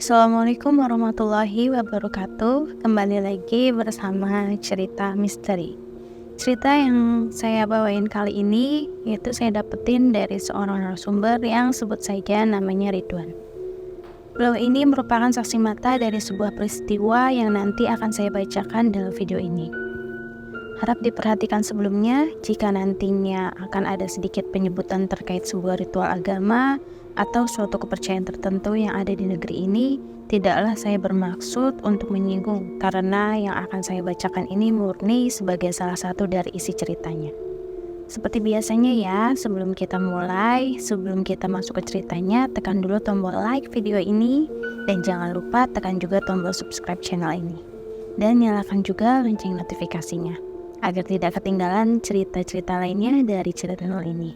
Assalamualaikum warahmatullahi wabarakatuh. Kembali lagi bersama cerita misteri. Cerita yang saya bawain kali ini yaitu saya dapetin dari seorang narasumber yang sebut saja namanya Ridwan. Beliau ini merupakan saksi mata dari sebuah peristiwa yang nanti akan saya bacakan dalam video ini. Harap diperhatikan sebelumnya jika nantinya akan ada sedikit penyebutan terkait sebuah ritual agama atau suatu kepercayaan tertentu yang ada di negeri ini, tidaklah saya bermaksud untuk menyinggung karena yang akan saya bacakan ini murni sebagai salah satu dari isi ceritanya. Seperti biasanya ya, sebelum kita masuk ke ceritanya, tekan dulu tombol like video ini dan jangan lupa tekan juga tombol subscribe channel ini. Dan nyalakan juga lonceng notifikasinya agar tidak ketinggalan cerita-cerita lainnya dari channel ini.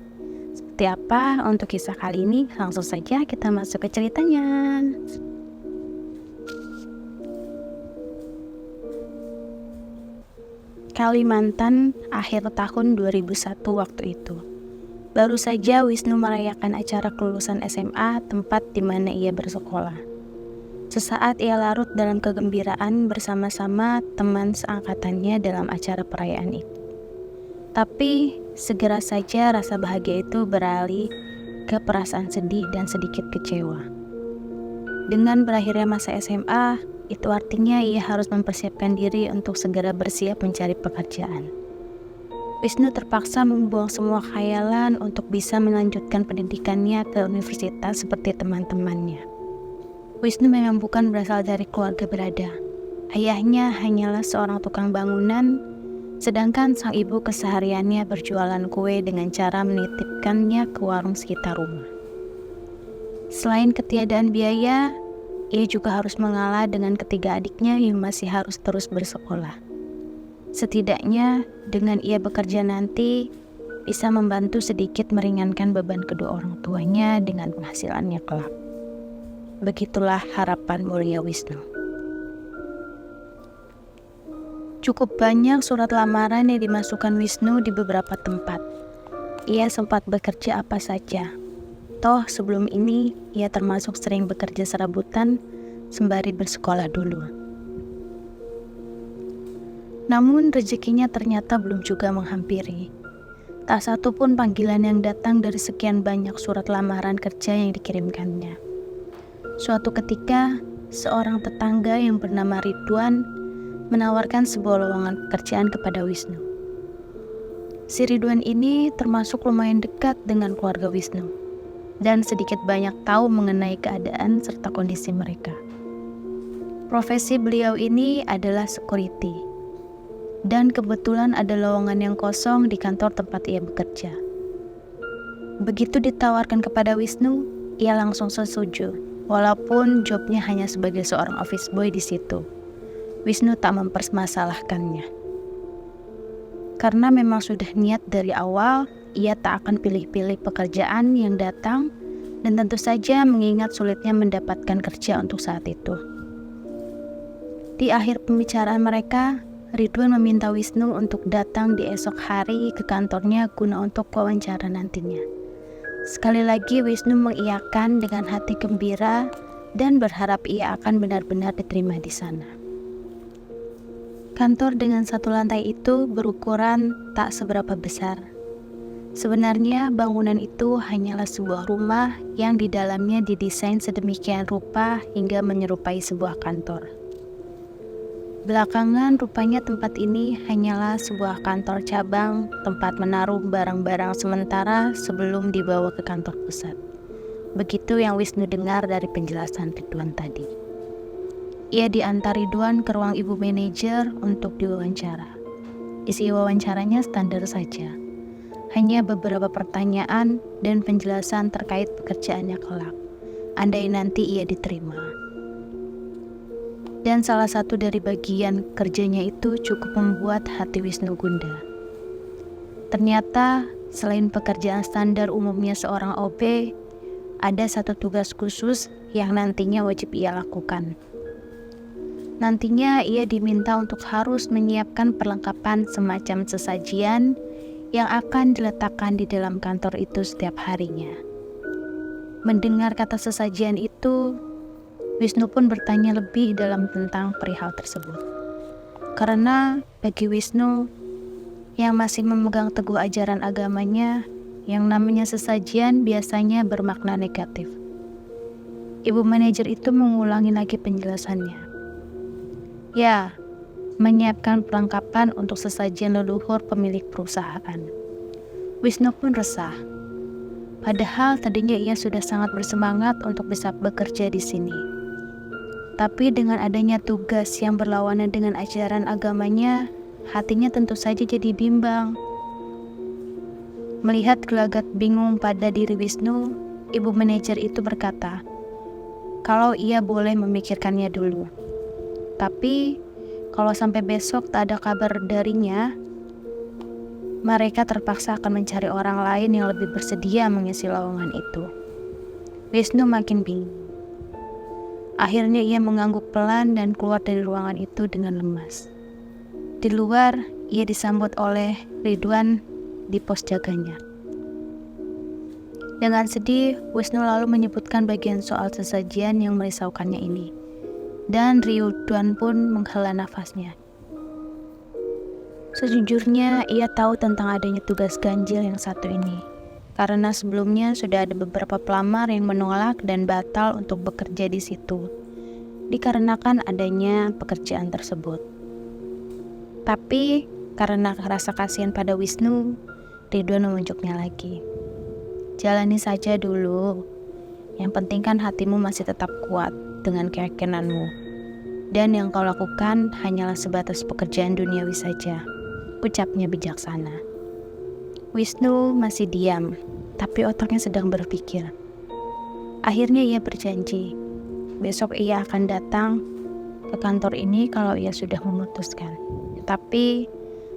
Seperti apa untuk kisah kali ini? Langsung saja kita masuk ke ceritanya. Kalimantan, akhir tahun 2001 waktu itu. Baru saja Wisnu merayakan acara kelulusan SMA tempat di mana ia bersekolah. Sesaat ia larut dalam kegembiraan bersama-sama teman seangkatannya dalam acara perayaan itu. Tapi segera saja rasa bahagia itu beralih ke perasaan sedih dan sedikit kecewa. Dengan berakhirnya masa SMA, itu artinya ia harus mempersiapkan diri untuk segera bersiap mencari pekerjaan. Wisnu terpaksa membuang semua khayalan untuk bisa melanjutkan pendidikannya ke universitas seperti teman-temannya. Wisnu memang bukan berasal dari keluarga berada. Ayahnya hanyalah seorang tukang bangunan, sedangkan sang ibu kesehariannya berjualan kue dengan cara menitipkannya ke warung sekitar rumah. Selain ketiadaan biaya, ia juga harus mengalah dengan ketiga adiknya yang masih harus terus bersekolah. Setidaknya dengan ia bekerja nanti bisa membantu sedikit meringankan beban kedua orang tuanya dengan penghasilannya kelak. Begitulah harapan mulia Wisnu. Cukup banyak surat lamaran yang dimasukkan Wisnu di beberapa tempat. Ia sempat bekerja apa saja. Toh sebelum ini ia termasuk sering bekerja serabutan sembari bersekolah dulu. Namun rezekinya ternyata belum juga menghampiri. Tak satu pun panggilan yang datang dari sekian banyak surat lamaran kerja yang dikirimkannya. Suatu ketika, seorang tetangga yang bernama Ridwan menawarkan sebuah lowongan pekerjaan kepada Wisnu. Si Ridwan ini termasuk lumayan dekat dengan keluarga Wisnu dan sedikit banyak tahu mengenai keadaan serta kondisi mereka. Profesi beliau ini adalah security dan kebetulan ada lowongan yang kosong di kantor tempat ia bekerja. Begitu ditawarkan kepada Wisnu, ia langsung setuju, walaupun jobnya hanya sebagai seorang office boy di situ. Wisnu tak mempermasalahkannya. Karena memang sudah niat dari awal, ia tak akan pilih-pilih pekerjaan yang datang dan tentu saja mengingat sulitnya mendapatkan kerja untuk saat itu. Di akhir pembicaraan mereka, Ridwan meminta Wisnu untuk datang di esok hari ke kantornya guna untuk wawancara nantinya. Sekali lagi Wisnu mengiyakan dengan hati gembira dan berharap ia akan benar-benar diterima di sana. Kantor dengan satu lantai itu berukuran tak seberapa besar. Sebenarnya bangunan itu hanyalah sebuah rumah yang di dalamnya didesain sedemikian rupa hingga menyerupai sebuah kantor. Belakangan rupanya tempat ini hanyalah sebuah kantor cabang tempat menaruh barang-barang sementara sebelum dibawa ke kantor pusat. Begitu yang Wisnu dengar dari penjelasan Ridwan tadi. Ia diantar Ridwan ke ruang ibu manajer untuk diwawancara. Isi wawancaranya standar saja. Hanya beberapa pertanyaan dan penjelasan terkait pekerjaannya kelak, andai nanti ia diterima. Dan salah satu dari bagian kerjanya itu cukup membuat hati Wisnu gundah. Ternyata selain pekerjaan standar umumnya seorang OB, ada satu tugas khusus yang nantinya wajib ia lakukan. Nantinya ia diminta untuk harus menyiapkan perlengkapan semacam sesajian yang akan diletakkan di dalam kantor itu setiap harinya. Mendengar kata sesajian itu, Wisnu pun bertanya lebih dalam tentang perihal tersebut. Karena bagi Wisnu yang masih memegang teguh ajaran agamanya, yang namanya sesajian biasanya bermakna negatif. Ibu manajer itu mengulangi lagi penjelasannya. Ya, menyiapkan perlengkapan untuk sesajian leluhur pemilik perusahaan. Wisnu pun resah. Padahal tadinya ia sudah sangat bersemangat untuk bisa bekerja di sini. Tapi dengan adanya tugas yang berlawanan dengan ajaran agamanya, hatinya tentu saja jadi bimbang. Melihat gelagat bingung pada diri Wisnu, ibu manajer itu berkata, kalau ia boleh memikirkannya dulu. Tapi, kalau sampai besok tak ada kabar darinya, mereka terpaksa akan mencari orang lain yang lebih bersedia mengisi lowongan itu. Wisnu makin bingung. Akhirnya ia mengangguk pelan dan keluar dari ruangan itu dengan lemas. Di luar, ia disambut oleh Ridwan di pos jaganya. Dengan sedih, Wisnu lalu menyebutkan bagian soal sesajian yang merisaukannya ini. Dan Ridwan pun menghela nafasnya. Sejujurnya, ia tahu tentang adanya tugas ganjil yang satu ini. Karena sebelumnya sudah ada beberapa pelamar yang menolak dan batal untuk bekerja di situ, dikarenakan adanya pekerjaan tersebut. Tapi, karena rasa kasihan pada Wisnu, Ridwan menunjuknya lagi. Jalani saja dulu. Yang penting kan hatimu masih tetap kuat dengan keyakinanmu. Dan yang kau lakukan hanyalah sebatas pekerjaan duniawi saja, ucapnya bijaksana. Wisnu masih diam, tapi otaknya sedang berpikir. Akhirnya ia berjanji, besok ia akan datang ke kantor ini kalau ia sudah memutuskan. Tapi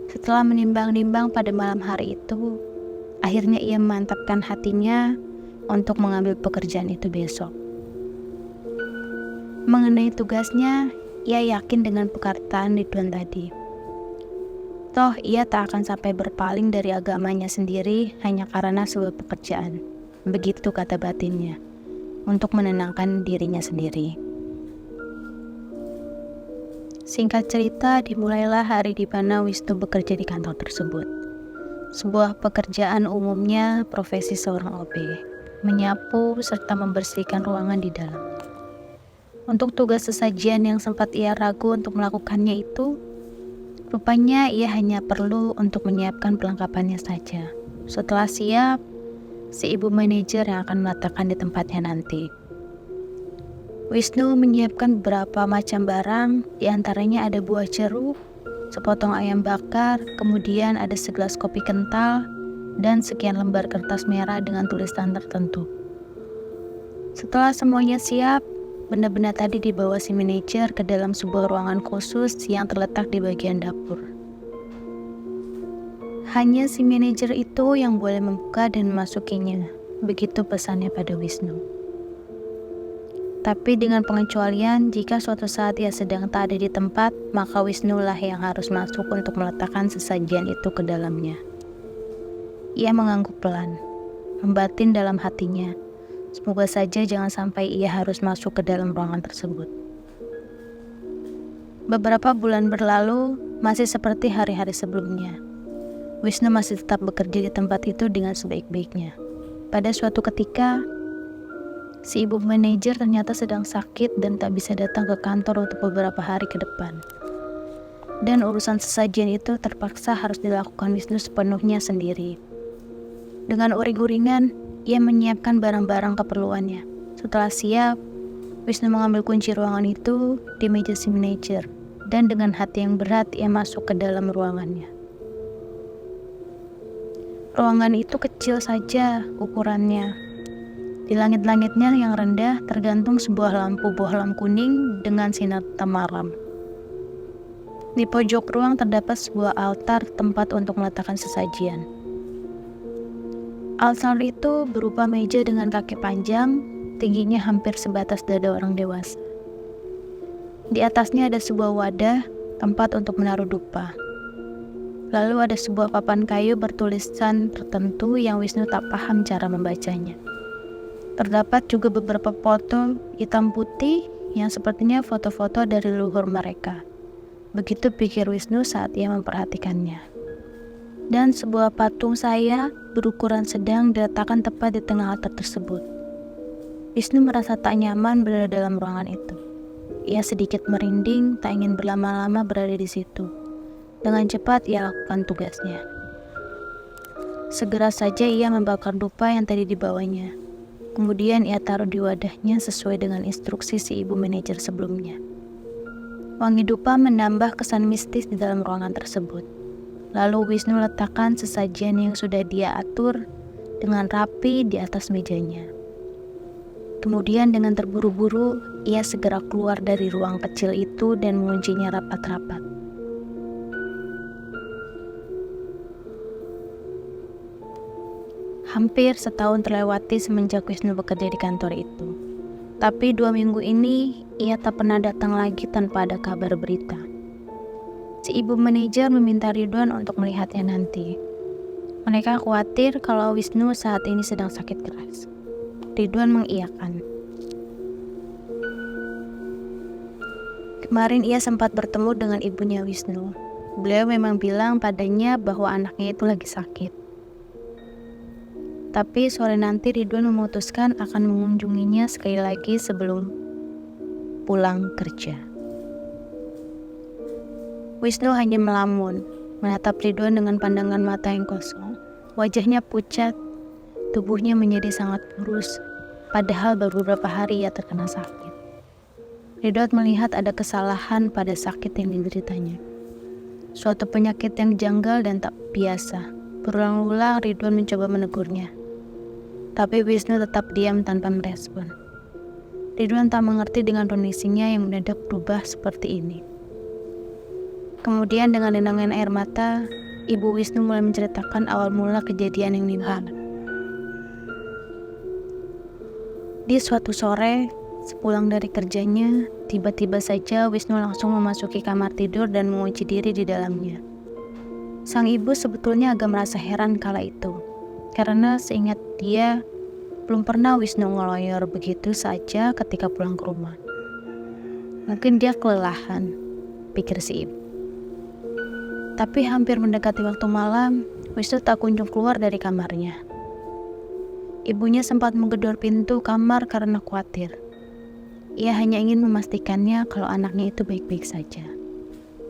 setelah menimbang-nimbang pada malam hari itu, akhirnya ia memantapkan hatinya untuk mengambil pekerjaan itu besok. Mengenai tugasnya, ia yakin dengan perkataan Ridwan tadi. Toh ia tak akan sampai berpaling dari agamanya sendiri hanya karena sebuah pekerjaan. Begitu kata batinnya, untuk menenangkan dirinya sendiri. Singkat cerita, dimulailah hari di mana Wisnu bekerja di kantor tersebut. Sebuah pekerjaan umumnya profesi seorang OB, menyapu serta membersihkan ruangan di dalam. Untuk tugas sesajian yang sempat ia ragu untuk melakukannya itu, rupanya ia hanya perlu untuk menyiapkan perlengkapannya saja. Setelah siap, si ibu manajer yang akan meletakkan di tempatnya nanti. Wisnu menyiapkan beberapa macam barang, diantaranya ada buah jeruk, sepotong ayam bakar, kemudian ada segelas kopi kental, dan sekian lembar kertas merah dengan tulisan tertentu. Setelah semuanya siap, benda-benda tadi dibawa si manajer ke dalam sebuah ruangan khusus yang terletak di bagian dapur. Hanya si manajer itu yang boleh membuka dan memasukinya, begitu pesannya pada Wisnu. Tapi dengan pengecualian, jika suatu saat ia sedang tak ada di tempat, maka Wisnu lah yang harus masuk untuk meletakkan sesajian itu ke dalamnya. Ia mengangguk pelan, membatin dalam hatinya. Semoga saja jangan sampai ia harus masuk ke dalam ruangan tersebut. Beberapa bulan berlalu, masih seperti hari-hari sebelumnya. Wisnu masih tetap bekerja di tempat itu dengan sebaik-baiknya. Pada suatu ketika, si ibu manajer ternyata sedang sakit dan tak bisa datang ke kantor untuk beberapa hari ke depan. Dan urusan sesajian itu terpaksa harus dilakukan Wisnu sepenuhnya sendiri. Dengan uring-uringan, ia menyiapkan barang-barang keperluannya. Setelah siap, Wisnu mengambil kunci ruangan itu di meja si manajer, dan dengan hati yang berat ia masuk ke dalam ruangannya. Ruangan itu kecil saja ukurannya. Di langit-langitnya yang rendah tergantung sebuah lampu bohlam kuning dengan sinar temaram. Di pojok ruang terdapat sebuah altar tempat untuk meletakkan sesajian. Altar itu berupa meja dengan kaki panjang, tingginya hampir sebatas dada orang dewasa. Di atasnya ada sebuah wadah, tempat untuk menaruh dupa. Lalu ada sebuah papan kayu bertulisan tertentu yang Wisnu tak paham cara membacanya. Terdapat juga beberapa foto hitam putih yang sepertinya foto-foto dari leluhur mereka. Begitu pikir Wisnu saat ia memperhatikannya. Dan sebuah patung saya berukuran sedang diletakkan tepat di tengah altar tersebut. Wisnu merasa tak nyaman berada dalam ruangan itu. Ia sedikit merinding, tak ingin berlama-lama berada di situ. Dengan cepat ia lakukan tugasnya. Segera saja ia membakar dupa yang tadi dibawanya. Kemudian ia taruh di wadahnya sesuai dengan instruksi si ibu manajer sebelumnya. Wangi dupa menambah kesan mistis di dalam ruangan tersebut. Lalu Wisnu letakkan sesajian yang sudah dia atur dengan rapi di atas mejanya. Kemudian dengan terburu-buru, ia segera keluar dari ruang kecil itu dan menguncinya rapat-rapat. Hampir setahun terlewati semenjak Wisnu bekerja di kantor itu. Tapi 2 minggu ini, ia tak pernah datang lagi tanpa ada kabar berita. Si ibu manajer meminta Ridwan untuk melihatnya nanti. Mereka khawatir kalau Wisnu saat ini sedang sakit keras. Ridwan mengiyakan. Kemarin ia sempat bertemu dengan ibunya Wisnu. Beliau memang bilang padanya bahwa anaknya itu lagi sakit. Tapi sore nanti Ridwan memutuskan akan mengunjunginya sekali lagi sebelum pulang kerja. Wisnu hanya melamun, menatap Ridwan dengan pandangan mata yang kosong. Wajahnya pucat, tubuhnya menjadi sangat kurus, padahal baru beberapa hari ia terkena sakit. Ridwan melihat ada kesalahan pada sakit yang dideritanya. Suatu penyakit yang janggal dan tak biasa. Berulang-ulang Ridwan mencoba menegurnya. Tapi Wisnu tetap diam tanpa merespon. Ridwan tak mengerti dengan kondisinya yang mendadak berubah seperti ini. Kemudian dengan denangan air mata, Ibu Wisnu mulai menceritakan awal mula kejadian yang menimpa. Di suatu sore, sepulang dari kerjanya, tiba-tiba saja Wisnu langsung memasuki kamar tidur dan mengunci diri di dalamnya. Sang ibu sebetulnya agak merasa heran kala itu, karena seingat dia, belum pernah Wisnu ngeloyor begitu saja ketika pulang ke rumah. Mungkin dia kelelahan, pikir si ibu. Tapi hampir mendekati waktu malam, Wisnu tak kunjung keluar dari kamarnya. Ibunya sempat menggedor pintu kamar karena khawatir. Ia hanya ingin memastikannya kalau anaknya itu baik-baik saja.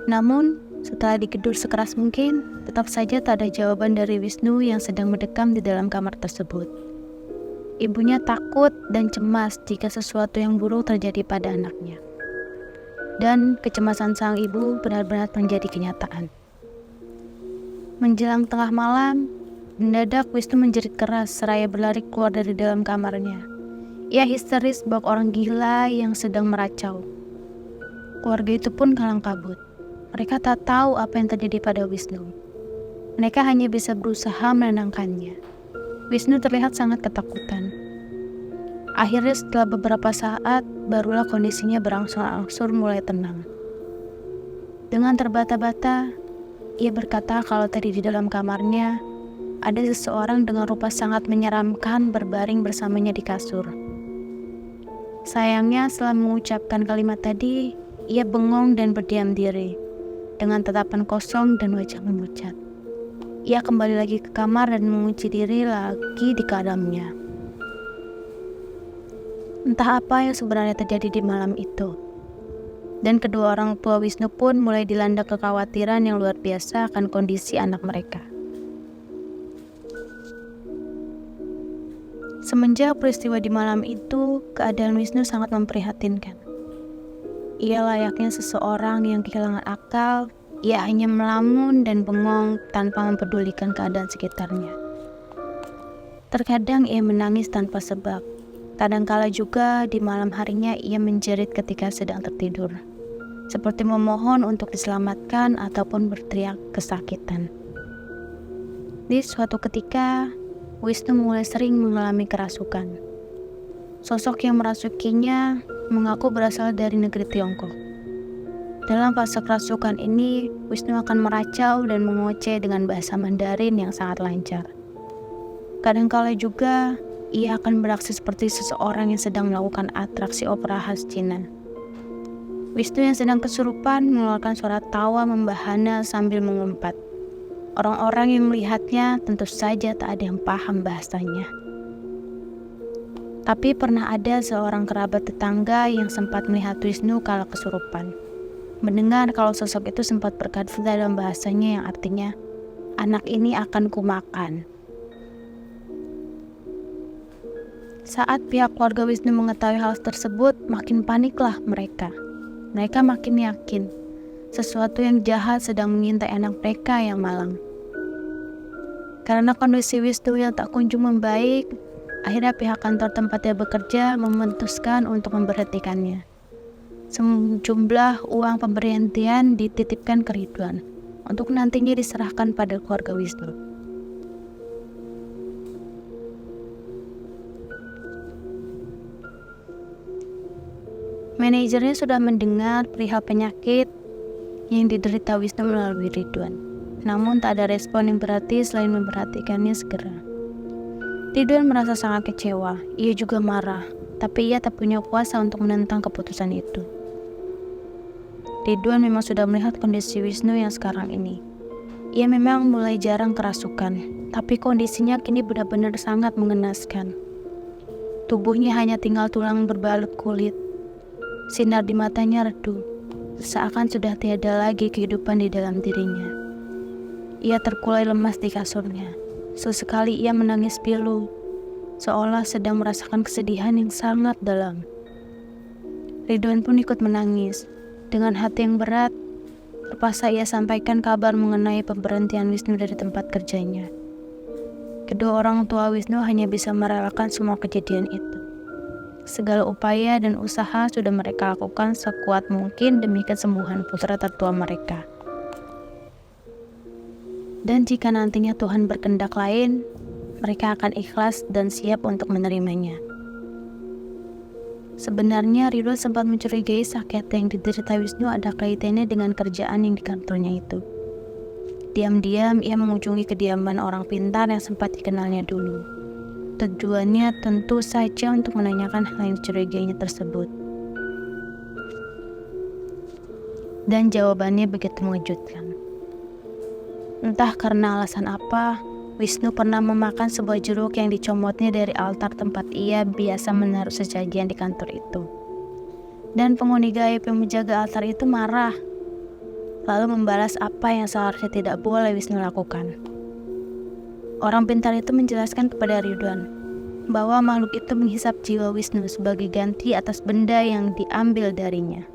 Namun, setelah digedor sekeras mungkin, tetap saja tak ada jawaban dari Wisnu yang sedang mendekam di dalam kamar tersebut. Ibunya takut dan cemas jika sesuatu yang buruk terjadi pada anaknya. Dan kecemasan sang ibu benar-benar menjadi kenyataan. Menjelang tengah malam, mendadak Wisnu menjerit keras seraya berlari keluar dari dalam kamarnya. Ia histeris bak orang gila yang sedang meracau. Keluarga itu pun kalang kabut. Mereka tak tahu apa yang terjadi pada Wisnu. Mereka hanya bisa berusaha menenangkannya. Wisnu terlihat sangat ketakutan. Akhirnya setelah beberapa saat, barulah kondisinya berangsur-angsur mulai tenang. Dengan terbata-bata, ia berkata kalau tadi di dalam kamarnya ada seseorang dengan rupa sangat menyeramkan berbaring bersamanya di kasur. Sayangnya setelah mengucapkan kalimat tadi, ia bengong dan berdiam diri dengan tatapan kosong dan wajah memucat. Ia kembali lagi ke kamar dan mengunci diri lagi di dalamnya. Entah apa yang sebenarnya terjadi di malam itu. Dan kedua orang tua Wisnu pun mulai dilanda kekhawatiran yang luar biasa akan kondisi anak mereka. Semenjak peristiwa di malam itu, keadaan Wisnu sangat memprihatinkan. Ia layaknya seseorang yang kehilangan akal, ia hanya melamun dan bengong tanpa mempedulikan keadaan sekitarnya. Terkadang ia menangis tanpa sebab. Kadangkala juga di malam harinya ia menjerit ketika sedang tertidur, seperti memohon untuk diselamatkan ataupun berteriak kesakitan. Di suatu ketika, Wisnu mulai sering mengalami kerasukan. Sosok yang merasukinya mengaku berasal dari negeri Tiongkok. Dalam fase kerasukan ini, Wisnu akan meracau dan mengoceh dengan bahasa Mandarin yang sangat lancar. Kadangkala juga, ia akan beraksi seperti seseorang yang sedang melakukan atraksi opera khas Cina. Wisnu yang sedang kesurupan mengeluarkan suara tawa membahana sambil mengumpat. Orang-orang yang melihatnya tentu saja tak ada yang paham bahasanya. Tapi pernah ada seorang kerabat tetangga yang sempat melihat Wisnu kala kesurupan. Mendengar kalau sosok itu sempat berkata dalam bahasanya yang artinya, "Anak ini akan kumakan." Saat pihak keluarga Wisnu mengetahui hal tersebut, makin paniklah mereka. Mereka makin yakin sesuatu yang jahat sedang mengintai anak mereka yang malang. Karena kondisi Wisnu yang tak kunjung membaik, akhirnya pihak kantor tempat dia bekerja memutuskan untuk memberhentikannya. Sejumlah uang pemberhentian dititipkan ke Ridwan untuk nantinya diserahkan pada keluarga Wisnu. Manajernya sudah mendengar perihal penyakit yang diderita Wisnu melalui Ridwan. Namun tak ada respon yang berarti selain memperhatikannya segera. Ridwan merasa sangat kecewa. Ia juga marah, tapi ia tak punya kuasa untuk menentang keputusan itu. Ridwan memang sudah melihat kondisi Wisnu yang sekarang ini. Ia memang mulai jarang kerasukan, tapi kondisinya kini benar-benar sangat mengenaskan. Tubuhnya hanya tinggal tulang berbalut kulit. Sinar di matanya redup, seakan sudah tiada lagi kehidupan di dalam dirinya. Ia terkulai lemas di kasurnya. Sesekali ia menangis pilu, seolah sedang merasakan kesedihan yang sangat dalam. Ridwan pun ikut menangis. Dengan hati yang berat, terpaksa ia sampaikan kabar mengenai pemberhentian Wisnu dari tempat kerjanya. Kedua orang tua Wisnu hanya bisa merelakan semua kejadian itu. Segala upaya dan usaha sudah mereka lakukan sekuat mungkin demi kesembuhan putra tertua mereka. Dan jika nantinya Tuhan berkehendak lain, mereka akan ikhlas dan siap untuk menerimanya. Sebenarnya Ridwan sempat mencurigai sakit yang diderita Wisnu ada kaitannya dengan kerjaan yang di kantornya itu. Diam-diam ia mengunjungi kediaman orang pintar yang sempat dikenalnya dulu. Tujuannya tentu saja untuk menanyakan hal yang dicurigainya tersebut. Dan jawabannya begitu mengejutkan. Entah karena alasan apa, Wisnu pernah memakan sebuah jeruk yang dicomotnya dari altar tempat ia biasa menaruh sesajian di kantor itu. Dan penghuni gaib yang menjaga altar itu marah, lalu membalas apa yang seharusnya tidak boleh Wisnu lakukan. Orang pintar itu menjelaskan kepada Ridwan bahwa makhluk itu menghisap jiwa Wisnu sebagai ganti atas benda yang diambil darinya.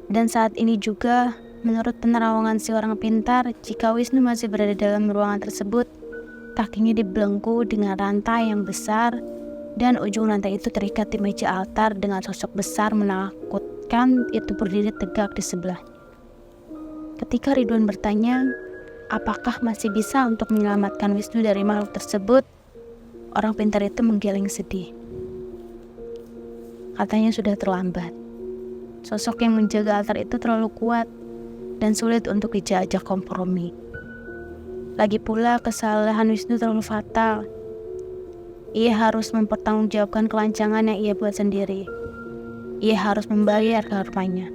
Dan saat ini juga, menurut penerawangan si orang pintar, jika Wisnu masih berada dalam ruangan tersebut, kakinya dibelenggu dengan rantai yang besar dan ujung rantai itu terikat di meja altar dengan sosok besar menakutkan itu berdiri tegak di sebelahnya. Ketika Ridwan bertanya, apakah masih bisa untuk menyelamatkan Wisnu dari makhluk tersebut, orang pintar itu menggeleng sedih. Katanya sudah terlambat. Sosok yang menjaga altar itu terlalu kuat dan sulit untuk dijajak kompromi. Lagi pula kesalahan Wisnu terlalu fatal. Ia harus mempertanggungjawabkan kelancangan yang ia buat sendiri. Ia harus membayar karmanya.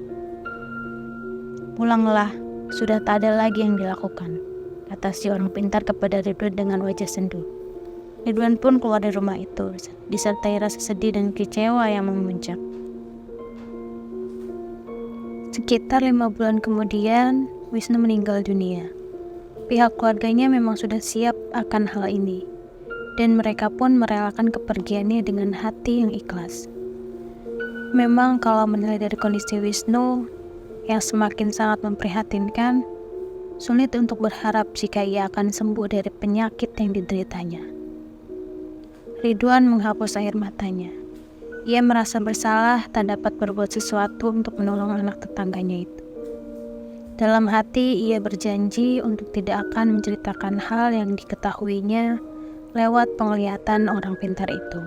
Pulanglah, sudah tak ada lagi yang dilakukan, kata si orang pintar kepada Ridwan dengan wajah sendu. Ridwan pun keluar dari rumah itu, disertai rasa sedih dan kecewa yang memuncak. Sekitar 5 bulan kemudian, Wisnu meninggal dunia. Pihak keluarganya memang sudah siap akan hal ini, dan mereka pun merelakan kepergiannya dengan hati yang ikhlas. Memang kalau menilai dari kondisi Wisnu yang semakin sangat memprihatinkan, sulit untuk berharap jika ia akan sembuh dari penyakit yang dideritanya. Ridwan menghapus air matanya. Ia merasa bersalah tak dapat berbuat sesuatu untuk menolong anak tetangganya itu. Dalam hati ia berjanji untuk tidak akan menceritakan hal yang diketahuinya lewat penglihatan orang pintar itu.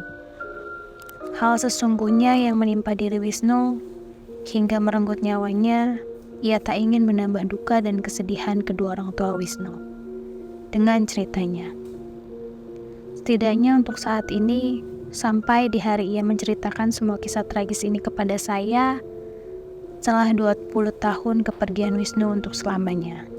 Hal sesungguhnya yang menimpa diri Wisnu hingga merenggut nyawanya, ia tak ingin menambah duka dan kesedihan kedua orang tua Wisnu. Dengan ceritanya, setidaknya untuk saat ini, sampai di hari ia menceritakan semua kisah tragis ini kepada saya setelah 20 tahun kepergian Wisnu untuk selamanya.